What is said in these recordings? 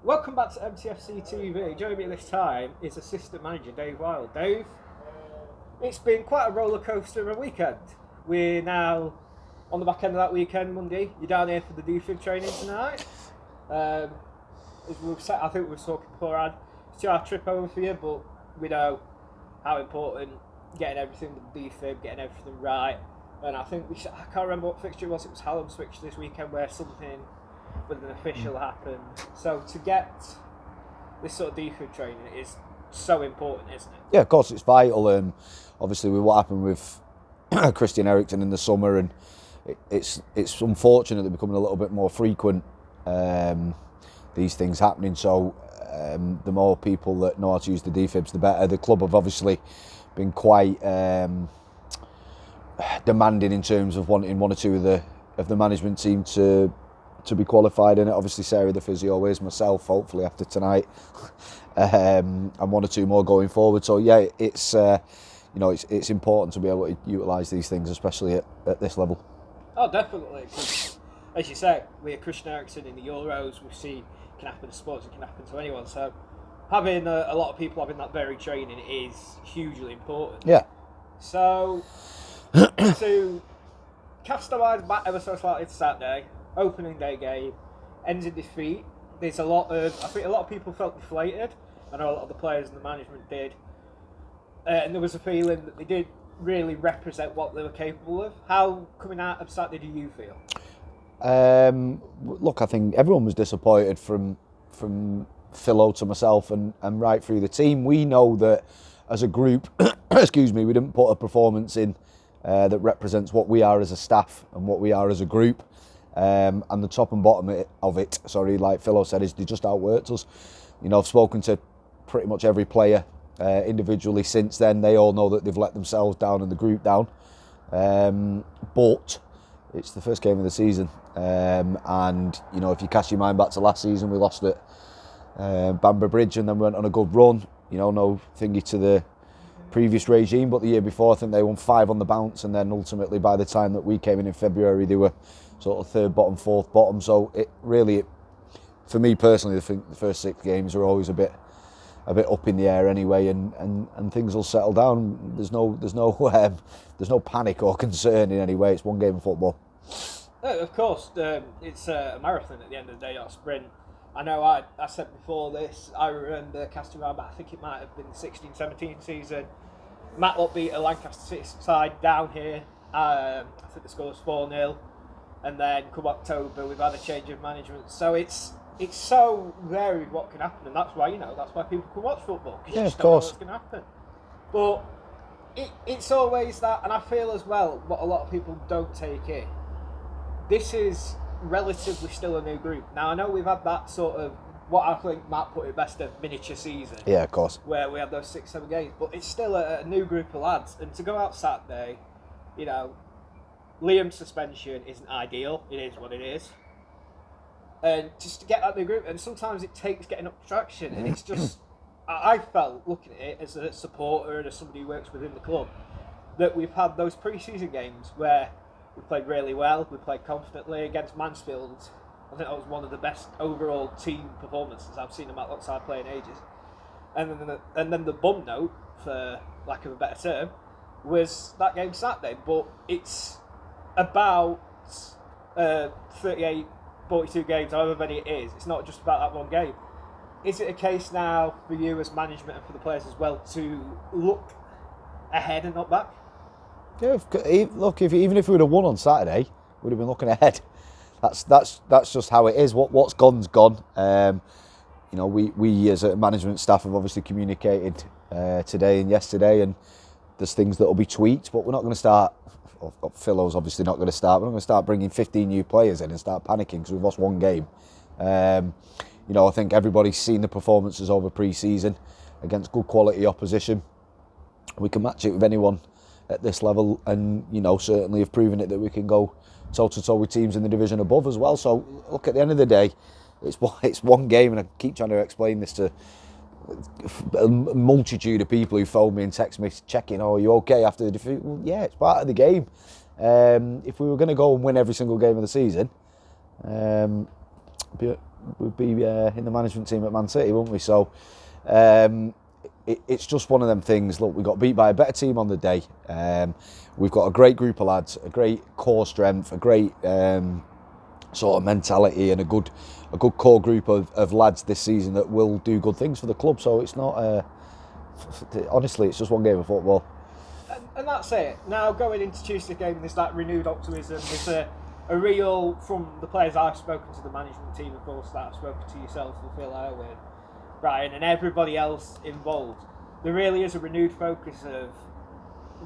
Welcome back to MTFC TV. Joining me this time is assistant manager Dave Wild. Dave, it's been quite a roller coaster of a weekend. We're now on the back end of that weekend, Monday. You're down here for the defib training tonight. As we've said, I think we were talking beforehand. It's our trip over for you, but we know how important getting everything with the defib, getting everything right. And I think I can't remember what fixture it was. It was Hallam's fixture this weekend where something with an official happened. So to get this sort of defib training is so important, isn't it? Yeah, of course, it's vital. Obviously, with what happened with Christian Eriksen in the summer, and it's unfortunate they're becoming a little bit more frequent. These things happening. So the more people that know how to use the defibs, the better. The club have obviously been quite demanding in terms of wanting one or two of the management team to be qualified in it. Obviously, Sarah the physio is, myself hopefully after tonight, and one or two more going forward. So yeah, it's it's important to be able to utilise these things, especially at this level. Oh, definitely. As you say, with Christian Eriksen in the Euros, we've seen it can happen to sports, it can happen to anyone. So having a lot of people having that very training is hugely important. Yeah. So to cast our eyes back ever so slightly to Saturday, opening day game, ends in defeat. I think a lot of people felt deflated. I know a lot of the players and the management did. And there was a feeling that they didn't really represent what they were capable of. How, coming out of Saturday, do you feel? Look, I think everyone was disappointed from Philo to myself and right through the team. We know that as a group, excuse me, we didn't put a performance in that represents what we are as a staff and what we are as a group. And the top and bottom of it, like Philo said, is they just outworked us. You know, I've spoken to pretty much every player individually since then. They all know that they've let themselves down and the group down. But it's the first game of the season. And, you know, if you cast your mind back to last season, we lost at Bamber Bridge and then went on a good run. You know, no thingy to the previous regime, but the year before I think they won 5 on the bounce, and then ultimately by the time that we came in February they were sort of third bottom, fourth bottom. So it really, for me personally, I think the first 6 games are always a bit up in the air anyway, and things will settle down. There's no panic or concern in any way. It's one game of football. Of course, it's a marathon at the end of the day, not a sprint. I know I said before this, I remember casting around, but I think it might have been the 16-17 season. Matlock beat a Lancaster City side down here. I think the score was 4-0. And then come October, we've had a change of management. So it's so varied what can happen, and that's why people can watch football. Yeah, of course. Don't know what's going to happen. But it's always that, and I feel as well what a lot of people don't take in. This is relatively still a new group. Now I know we've had that sort of, what I think Matt put it best, a miniature season. Yeah, of course. Where we had those 6-7 games, but it's still a new group of lads, and to go out Saturday, you know, Liam's suspension isn't ideal. It is what it is. And just to get that new group, and sometimes it takes getting up to traction, and it's just, I felt, looking at it as a supporter and as somebody who works within the club, that we've had those pre-season games where we played really well, we played confidently against Mansfield. I think that was one of the best overall team performances I've seen a Matlock side play in ages. And then the bum note, for lack of a better term, was that game Saturday. But it's about 38, 42 games, however many it is. It's not just about that one game. Is it a case now for you as management and for the players as well to look ahead and not back? Yeah, look, even if we would have won on Saturday, we'd have been looking ahead. That's just how it is. What's gone's gone. You know, we as a management staff have obviously communicated today and yesterday, and there's things that will be tweaked, but we're not going to start. Philo's obviously not going to start. We're not going to start bringing 15 new players in and start panicking because we've lost one game. You know, I think everybody's seen the performances over pre-season against good quality opposition. We can match it with anyone at this level, and you know, certainly have proven it that we can go toe-to-toe with teams in the division above as well. So look, at the end of the day, it's one game, and I keep trying to explain this to a multitude of people who phone me and text me checking, are you okay after the defeat? Well, yeah, it's part of the game. If we were going to go and win every single game of the season, be we'd be in the management team at Man City, wouldn't we? So it's just one of them things. Look, we got beat by a better team on the day. We've got a great group of lads, a great core strength, a great sort of mentality, and a good core group of lads this season that will do good things for the club. So it's not, honestly, it's just one game of football. And that's it. Now going into Tuesday's game, there's that renewed optimism. There's a real, from the players I've spoken to, the management team, of course, that I've spoken to yourself and Phil Irwin, Brian, and everybody else involved. There really is a renewed focus of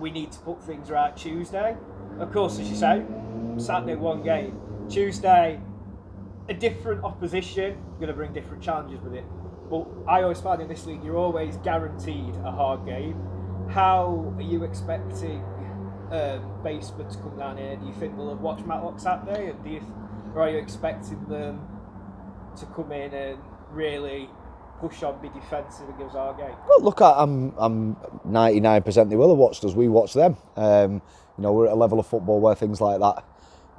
we need to put things right Tuesday. Of course, as you say, Saturday one game. Tuesday, a different opposition, going to bring different challenges with it. But I always find in this league, you're always guaranteed a hard game. How are you expecting Basement to come down here? Do you think they'll have watched Matlock Saturday, or are you expecting them to come in and really push on, be defensive and give us our game? Well, look, I'm 99% they will have watched us. We watch them. We're at a level of football where things like that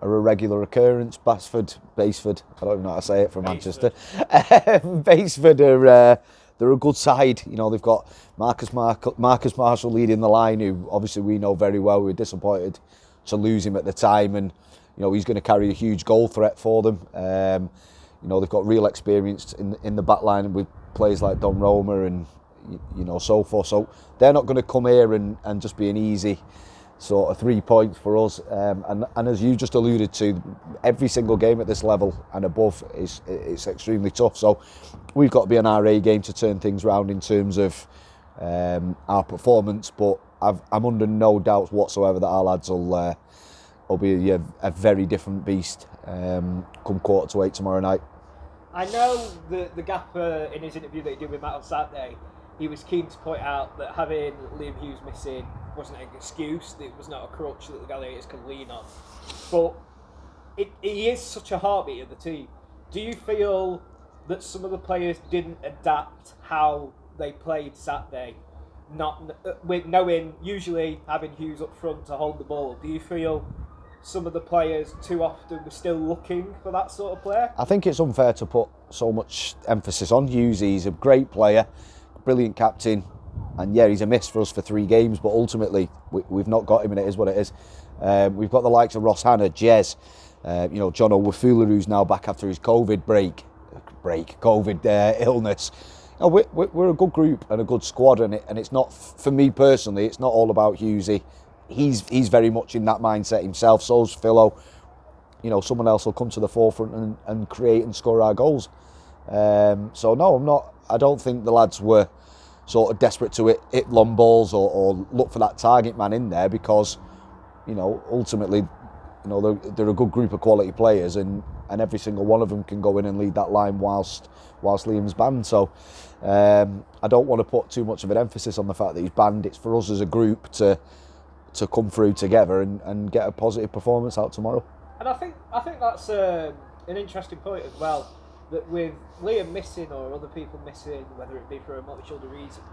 are a regular occurrence. Basford, I don't even know how to say it from Manchester. Basford they're a good side. They've got Marcus Marshall leading the line, who obviously we know very well. We were disappointed to lose him at the time, and he's going to carry a huge goal threat for them. They've got real experience in the back line with players like Don Roma and so forth. So they're not going to come here and just be an easy sort of 3 points for us. And as you just alluded to, every single game at this level and above it's extremely tough. So we've got to be on our A game to turn things around in terms of our performance. But I'm under no doubts whatsoever that our lads will be a very different beast come 7:45 tomorrow night. I know the gaffer in his interview that he did with Matt on Saturday, he was keen to point out that having Liam Hughes missing wasn't an excuse, it was not a crutch that the Gladiators can lean on. But he is such a heartbeat of the team. Do you feel that some of the players didn't adapt how they played Saturday, with knowing usually having Hughes up front to hold the ball? Do you feel some of the players too often were still looking for that sort of player? I think it's unfair to put so much emphasis on Hughes. He's a great player, brilliant captain, and yeah, he's a miss for us for 3 games, but ultimately we've not got him, and it is what it is. We've got the likes of Ross Hannah, Jez, John Owufula, who's now back after his COVID illness. We're a good group and a good squad, and it's not, for me personally, it's not all about Hughesy. He's very much in that mindset himself. So's Philo. Someone else will come to the forefront and create and score our goals. So no, I'm not. I don't think the lads were sort of desperate to hit long balls or look for that target man in there, because ultimately they're a good group of quality players, and every single one of them can go in and lead that line whilst Liam's banned. So I don't want to put too much of an emphasis on the fact that he's banned. It's for us as a group to come through together and get a positive performance out tomorrow. And I think that's an interesting point as well, that with Liam missing or other people missing, whether it be for a multitude of reasons,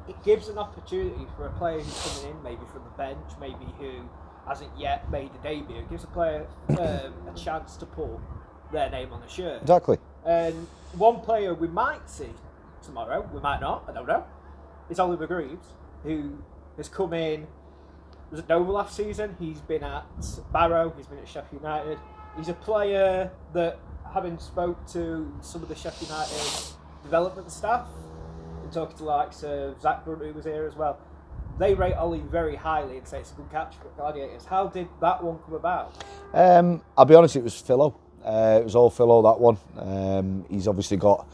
it gives an opportunity for a player who's coming in, maybe from the bench, maybe who hasn't yet made a debut. It gives a player a chance to put their name on a shirt. Exactly. And one player we might see tomorrow, we might not, I don't know, is Oliver Greaves, who has come in. Was at Dover last season. He's been at Barrow. He's been at Sheffield United. He's a player that, having spoke to some of the Sheffield United development staff and talking to the likes of Zach Brunt, who was here as well, they rate Ollie very highly and say it's a good catch for Gladiators. How did that one come about? I'll be honest, it was Philo. It was all Philo, that one. He's obviously got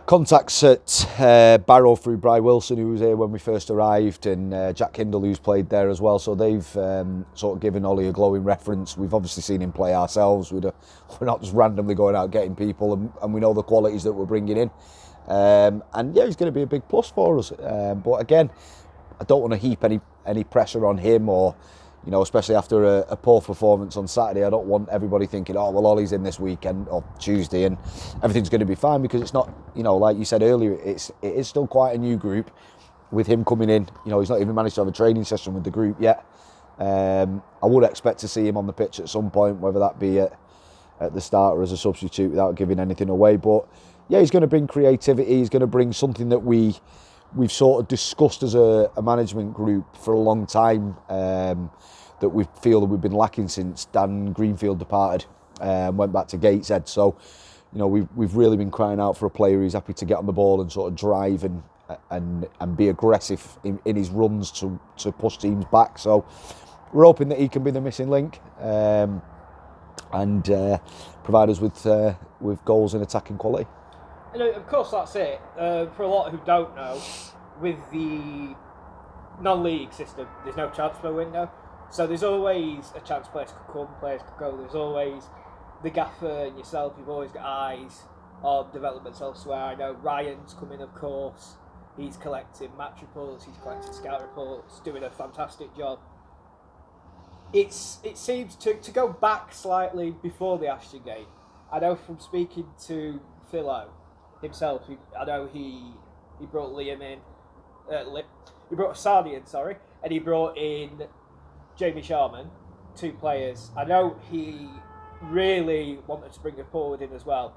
contacts at Barrow through Bry Wilson, who was here when we first arrived, and Jack Hindle, who's played there as well. So they've sort of given Ollie a glowing reference. We've obviously seen him play ourselves. We're not just randomly going out getting people, and we know the qualities that we're bringing in. And yeah, he's going to be a big plus for us. But again, I don't want to heap any pressure on him, or especially after a poor performance on Saturday. I don't want everybody thinking, oh, well, Ollie's in this weekend or Tuesday and everything's going to be fine, because it's not, like you said earlier, it is still quite a new group with him coming in. He's not even managed to have a training session with the group yet. I would expect to see him on the pitch at some point, whether that be at at the start or as a substitute without giving anything away. But yeah, he's going to bring creativity. He's going to bring something that we've sort of discussed as a management group for a long time, that we feel that we've been lacking since Dan Greenfield departed and went back to Gateshead. So, you know, we've really been crying out for a player who's happy to get on the ball and sort of drive and be aggressive in his runs to push teams back. So we're hoping that he can be the missing link and provide us with goals and attacking quality. And of course, that's it. For a lot who don't know, with the non-league system, there's no transfer window. So there's always a chance players could come, players could go. There's always the gaffer and yourself, you've always got eyes on developments elsewhere. I know Ryan's coming, of course. He's collecting match reports, he's collecting scout reports, doing a fantastic job. It seems to go back slightly before the Ashton game. I know from speaking to Philo himself, I know he brought Liam in, he brought Asadi in, and he brought in Jamie Sharman, 2 players. I know he really wanted to bring a forward in as well.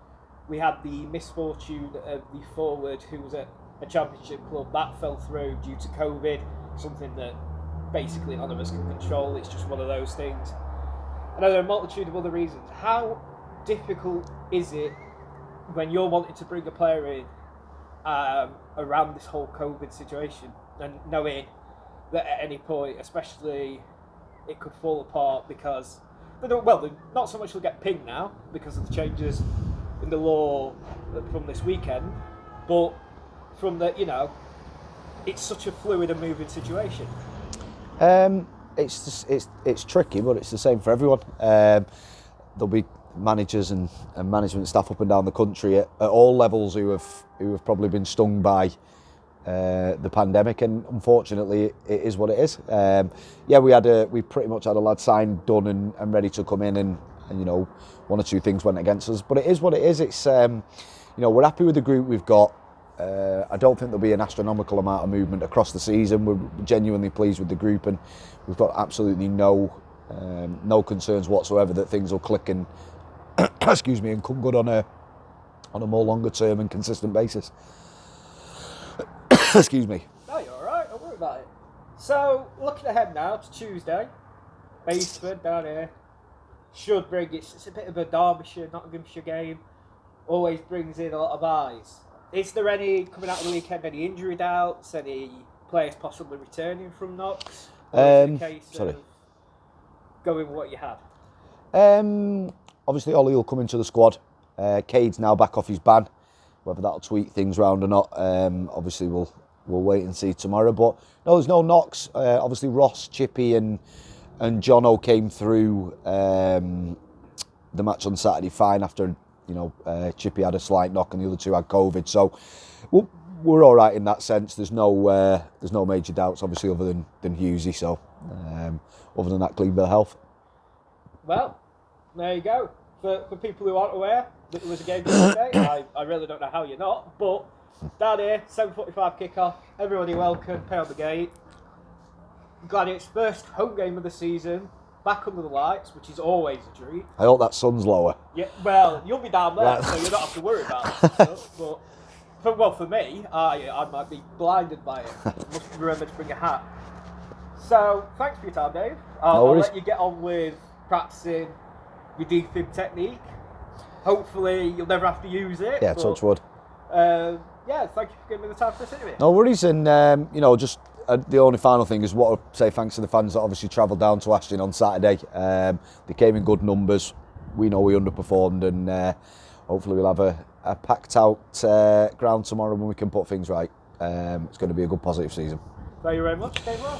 We had the misfortune of the forward who was at a championship club that fell through due to COVID, something that basically none of us can control. It's just one of those things. I know there are a multitude of other reasons. How difficult is it when you're wanting to bring a player in around this whole COVID situation and knowing that at any point, especially, it could fall apart because, not so much they'll get pinged now because of the changes in the law from this weekend, but from the, it's such a fluid and moving situation. It's tricky, but it's the same for everyone. There'll be managers and management staff up and down the country at all levels who have probably been stung by the pandemic, and unfortunately it is what it is. We pretty much had a lad signed, done and ready to come in, and 1 or 2 things went against us, but it is what it is. It's we're happy with the group we've got. I don't think there'll be an astronomical amount of movement across the season. We're genuinely pleased with the group, and we've got absolutely no concerns whatsoever that things will click and excuse me, and come good on a more longer term and consistent basis. Excuse me. No, you're all right. Don't worry about it. So, looking ahead now to Tuesday, Baseford down here should bring it's a bit of a Derbyshire, Nottinghamshire game. Always brings in a lot of eyes. Is there any coming out of the weekend? Any injury doubts? Any players possibly returning from Knox? Or is it a case of going with what you had? Obviously, Ollie will come into the squad. Cade's now back off his ban. Whether that'll tweak things round or not, obviously we'll wait and see tomorrow. But no, there's no knocks. Obviously Ross, Chippy and Jono came through the match on Saturday fine after Chippy had a slight knock and the other 2 had COVID. So we're all right in that sense. There's no major doubts, obviously, other than Hughesy. So other than that, clean bill of health. Well, there you go. For people who aren't aware that there was a game today, I really don't know how you're not, but down here, 7:45 kickoff, everybody welcome, pay on the gate. Glad it's first home game of the season, back under the lights, which is always a treat. I hope that sun's lower. Yeah, well, you'll be down there, so you don't have to worry about it. But for me, I might be blinded by it. Must remember to bring a hat. So, thanks for your time, Dave. I'll let you get on with practicing your defib technique. Hopefully you'll never have to use it. Yeah, touch wood. Thank you for giving me the time for this interview. No worries, and just the only final thing is what I'll say thanks to the fans that obviously travelled down to Ashton on Saturday. They came in good numbers. We know we underperformed, and hopefully we'll have a packed out ground tomorrow when we can put things right. It's going to be a good positive season. Thank you very much. Stay well.